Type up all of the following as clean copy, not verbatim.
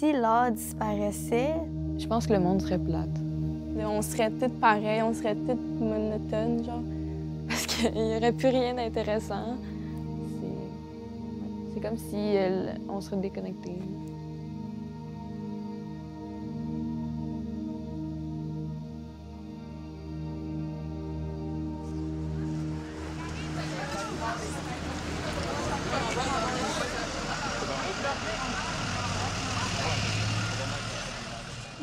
si l'art disparaissait... Je pense que le monde serait plate. On serait toutes pareilles, on serait toutes monotones, genre, parce qu'il n'y aurait plus rien d'intéressant. C'est comme si on serait déconnectés.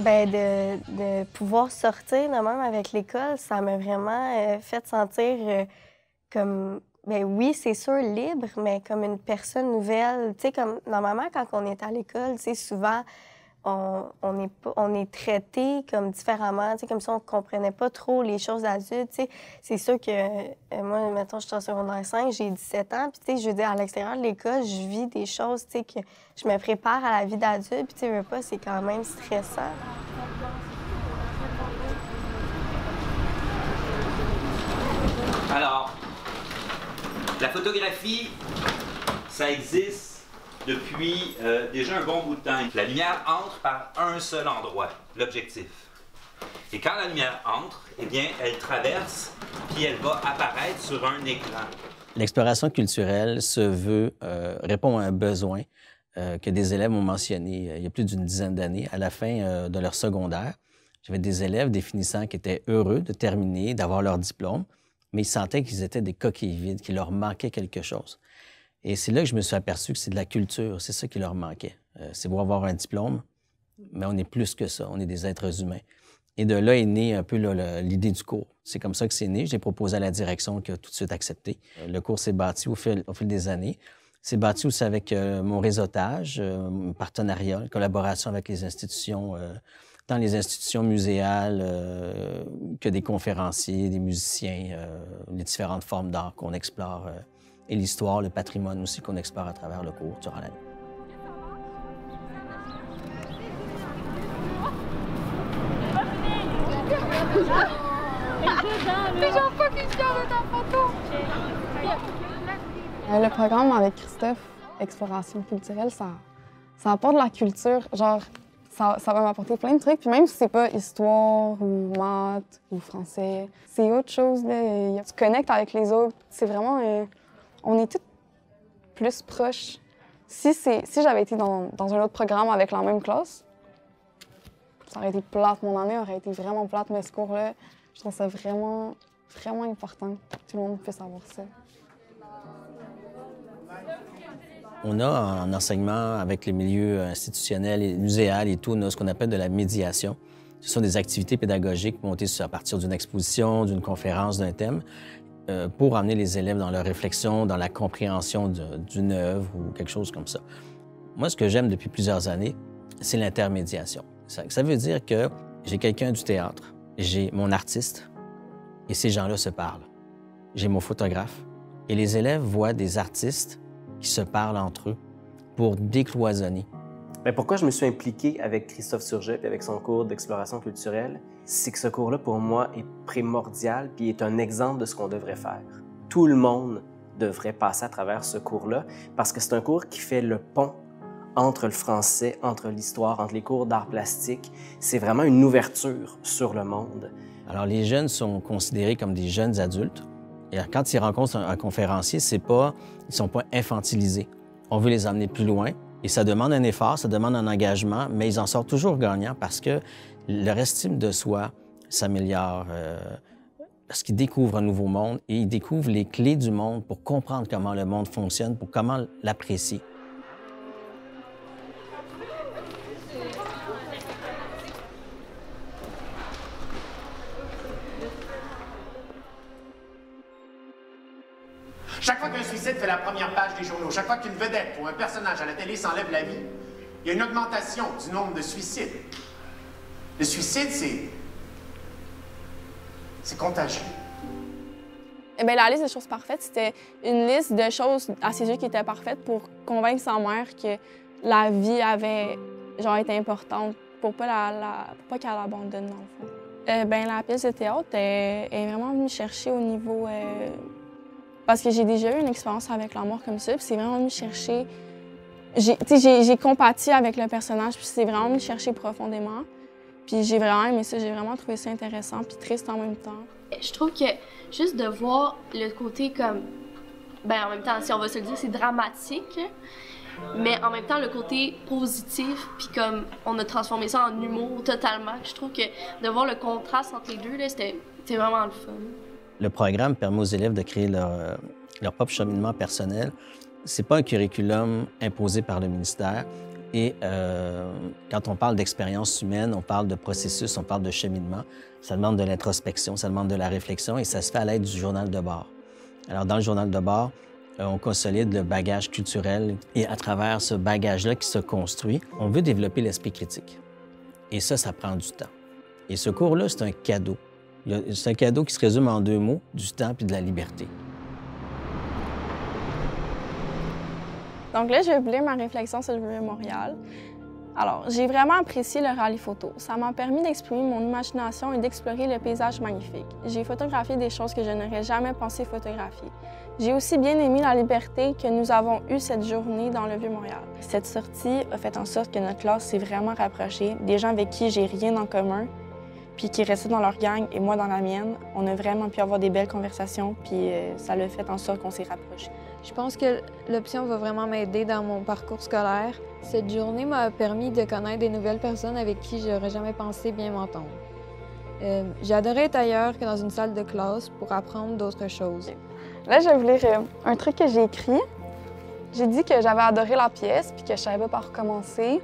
Bien, de pouvoir sortir de même avec l'école, ça m'a vraiment fait sentir comme, bien oui, c'est sûr, libre, mais comme une personne nouvelle. Tu sais, comme normalement, quand on est à l'école, tu sais, souvent, on est traité comme différemment, tu sais, comme si on ne comprenait pas trop les choses adultes, tu sais. C'est sûr que moi, mettons, je suis en secondaire 5, j'ai 17 ans, puis tu sais, je veux dire, à l'extérieur de l'école, je vis des choses, tu sais, que je me prépare à la vie d'adulte, puis tu sais, veux pas, c'est quand même stressant. Alors, la photographie, ça existe depuis déjà un bon bout de temps. La lumière entre par un seul endroit, l'objectif. Et quand la lumière entre, eh bien, elle traverse, puis elle va apparaître sur un écran. L'exploration culturelle se veut répondre à un besoin que des élèves ont mentionné il y a plus d'une dizaine d'années, à la fin de leur secondaire. J'avais des élèves définissants qui étaient heureux de terminer, d'avoir leur diplôme, mais ils sentaient qu'ils étaient des coquilles vides, qu'il leur manquait quelque chose. Et c'est là que je me suis aperçu que c'est de la culture, c'est ça qui leur manquait. C'est beau avoir un diplôme, mais on est plus que ça, on est des êtres humains. Et de là est née un peu l'idée du cours. C'est comme ça que c'est né. J'ai proposé à la direction qui a tout de suite accepté. Le cours s'est bâti au fil des années. C'est bâti aussi avec mon réseautage, mon partenariat, une collaboration avec les institutions, tant les institutions muséales que des conférenciers, des musiciens, les différentes formes d'art qu'on explore, et l'histoire, le patrimoine aussi qu'on explore à travers le cours durant l'année. Le programme avec Christophe, Exploration culturelle, ça apporte de la culture. Genre, ça va m'apporter plein de trucs. Puis même si c'est pas histoire ou maths ou français, c'est autre chose, là. Tu connectes avec les autres. C'est vraiment... on est tous plus proches. Si j'avais été dans un autre programme avec la même classe, ça aurait été plate. Mon année aurait été vraiment plate, mais ce cours-là, je trouve ça vraiment, vraiment important que tout le monde puisse avoir ça. On a en enseignement avec les milieux institutionnels et muséals et tout, on a ce qu'on appelle de la médiation. Ce sont des activités pédagogiques montées à partir d'une exposition, d'une conférence, d'un thème, pour amener les élèves dans leur réflexion, dans la compréhension d'une œuvre ou quelque chose comme ça. Moi, ce que j'aime depuis plusieurs années, c'est l'intermédiation. Ça veut dire que j'ai quelqu'un du théâtre, j'ai mon artiste, et ces gens-là se parlent. J'ai mon photographe, et les élèves voient des artistes qui se parlent entre eux pour décloisonner. Mais pourquoi je me suis impliqué avec Christophe Surget et avec son cours d'exploration culturelle, c'est que ce cours-là, pour moi, est primordial puis est un exemple de ce qu'on devrait faire. Tout le monde devrait passer à travers ce cours-là parce que c'est un cours qui fait le pont entre le français, entre l'histoire, entre les cours d'art plastique. C'est vraiment une ouverture sur le monde. Alors, les jeunes sont considérés comme des jeunes adultes. Et quand ils rencontrent un conférencier, ils ne sont pas infantilisés. On veut les emmener plus loin. Et ça demande un effort, ça demande un engagement, mais ils en sortent toujours gagnants parce que leur estime de soi s'améliore, parce qu'ils découvrent un nouveau monde et ils découvrent les clés du monde pour comprendre comment le monde fonctionne, pour comment l'apprécier. Chaque fois qu'un suicide fait la première page des journaux, chaque fois qu'une vedette ou un personnage à la télé s'enlève la vie, il y a une augmentation du nombre de suicides. Le suicide, c'est contagieux. Eh bien, la liste des choses parfaites, c'était une liste de choses à ses yeux qui étaient parfaites pour convaincre sa mère que la vie avait été importante pour pas qu'elle l'abandonne, dans le fond. Ben, la pièce de théâtre est vraiment venue chercher au niveau... parce que j'ai déjà eu une expérience avec la mort comme ça, puis c'est vraiment venu chercher J'ai compati avec le personnage, puis c'est vraiment me chercher profondément. Puis j'ai vraiment aimé ça, j'ai vraiment trouvé ça intéressant, puis triste en même temps. Je trouve que juste de voir le côté comme, ben en même temps, si on va se le dire, c'est dramatique, mais en même temps le côté positif, puis comme on a transformé ça en humour totalement. Je trouve que de voir le contraste entre les deux, là, c'était vraiment le fun. Le programme permet aux élèves de créer leur propre cheminement personnel. C'est pas un curriculum imposé par le ministère. Et quand on parle d'expérience humaine, on parle de processus, on parle de cheminement. Ça demande de l'introspection, ça demande de la réflexion et ça se fait à l'aide du journal de bord. Alors, dans le journal de bord, on consolide le bagage culturel et à travers ce bagage-là qui se construit, on veut développer l'esprit critique. Et ça prend du temps. Et ce cours-là, c'est un cadeau. C'est un cadeau qui se résume en 2 mots, du temps puis de la liberté. Donc là, je vais vous lire ma réflexion sur le vieux Montréal. Alors, j'ai vraiment apprécié le rallye photo. Ça m'a permis d'exprimer mon imagination et d'explorer le paysage magnifique. J'ai photographié des choses que je n'aurais jamais pensé photographier. J'ai aussi bien aimé la liberté que nous avons eue cette journée dans le Vieux-Montréal. Cette sortie a fait en sorte que notre classe s'est vraiment rapprochée. Des gens avec qui j'ai rien en commun, puis qui restaient dans leur gang et moi dans la mienne. On a vraiment pu avoir des belles conversations, puis ça l'a fait en sorte qu'on s'est rapprochés. Je pense que l'option va vraiment m'aider dans mon parcours scolaire. Cette journée m'a permis de connaître des nouvelles personnes avec qui je n'aurais jamais pensé bien m'entendre. J'ai adoré être ailleurs que dans une salle de classe pour apprendre d'autres choses. Là, je vais vous lire un truc que j'ai écrit. J'ai dit que j'avais adoré la pièce puis que je savais pas par recommencer.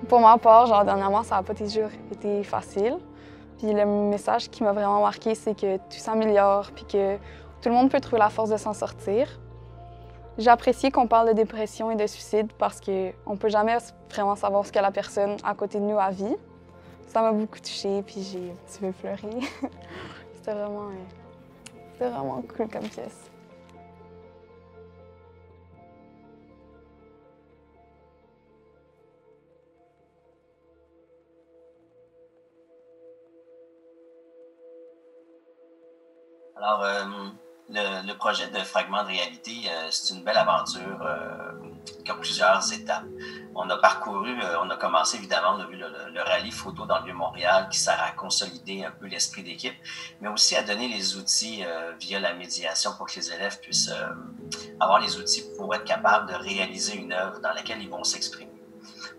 Pour ma part, genre, dernièrement, ça n'a pas toujours été facile. Puis le message qui m'a vraiment marqué, c'est que tout s'améliore puis que tout le monde peut trouver la force de s'en sortir. J'ai apprécié qu'on parle de dépression et de suicide parce qu'on ne peut jamais vraiment savoir ce que la personne à côté de nous a vécu. Ça m'a beaucoup touchée, puis j'ai un petit peu pleuré. C'était vraiment cool comme pièce. Alors, le projet de Fragments de réalité, c'est une belle aventure qui a plusieurs étapes. On a commencé évidemment, on a vu le rallye photo dans le Vieux-Montréal qui sert à consolider un peu l'esprit d'équipe, mais aussi à donner les outils via la médiation pour que les élèves puissent avoir les outils pour être capables de réaliser une œuvre dans laquelle ils vont s'exprimer.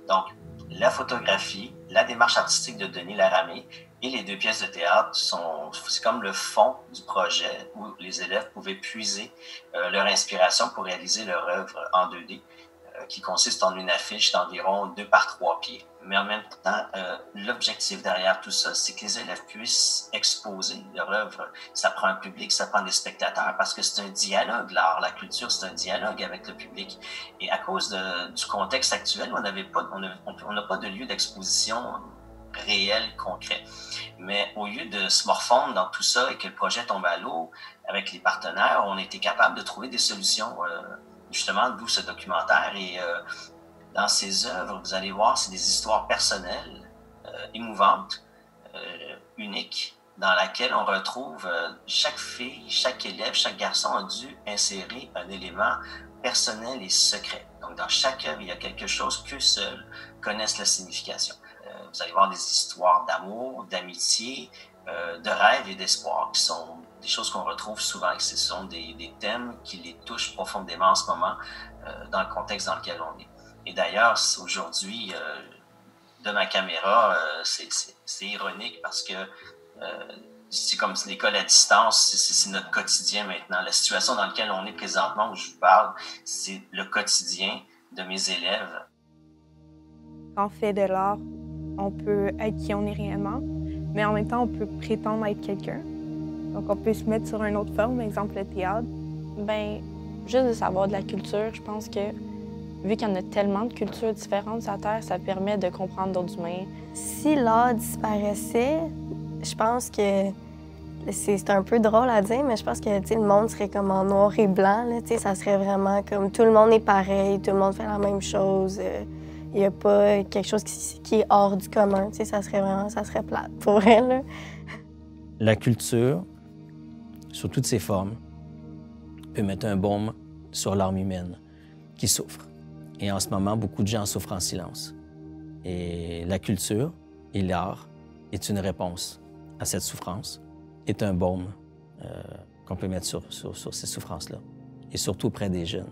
Donc, la photographie, la démarche artistique de Denis Laramé et les 2 pièces de théâtre c'est comme le fond du projet où les élèves pouvaient puiser leur inspiration pour réaliser leur œuvre en 2D, qui consiste en une affiche d'environ 2 par 3 pieds. Mais en même temps, l'objectif derrière tout ça, c'est que les élèves puissent exposer leur œuvre. Ça prend un public, ça prend des spectateurs, parce que c'est un dialogue, l'art, la culture, c'est un dialogue avec le public. Et à cause du contexte actuel, on n'a pas de lieu d'exposition réel, concret. Mais au lieu de se morfondre dans tout ça et que le projet tombe à l'eau, avec les partenaires, on a été capable de trouver des solutions, justement, d'où ce documentaire. Et dans ces œuvres, vous allez voir, c'est des histoires personnelles, émouvantes, uniques, dans laquelle on retrouve chaque fille, chaque élève, chaque garçon a dû insérer un élément personnel et secret. Donc, dans chaque œuvre, il y a quelque chose qu'eux seuls connaissent la signification. Vous allez voir des histoires d'amour, d'amitié, de rêve et d'espoir, qui sont des choses qu'on retrouve souvent. Et ce sont des thèmes qui les touchent profondément en ce moment dans le contexte dans lequel on est. Et d'ailleurs, aujourd'hui, de ma caméra, c'est ironique parce que c'est comme l'école à distance, c'est notre quotidien maintenant. La situation dans laquelle on est présentement, où je vous parle, c'est le quotidien de mes élèves. Quand on fait de l'art, on peut être qui on est réellement, mais en même temps, on peut prétendre être quelqu'un. Donc, on peut se mettre sur une autre forme, exemple le théâtre. Bien, juste de savoir de la culture, je pense que vu qu'il y en a tellement de cultures différentes sur la Terre, ça permet de comprendre d'autres humains. Si l'art disparaissait, je pense que c'est un peu drôle à dire, mais je pense que le monde serait comme en noir et blanc. Là, ça serait vraiment comme tout le monde est pareil, tout le monde fait la même chose. Il n'y a pas quelque chose qui est hors du commun. Ça serait plate pour elle. La culture, sous toutes ses formes, peut mettre un baume sur l'âme humaine qui souffre. Et en ce moment, beaucoup de gens souffrent en silence. Et la culture et l'art est une réponse à cette souffrance, est un baume qu'on peut mettre sur ces souffrances-là, et surtout auprès des jeunes.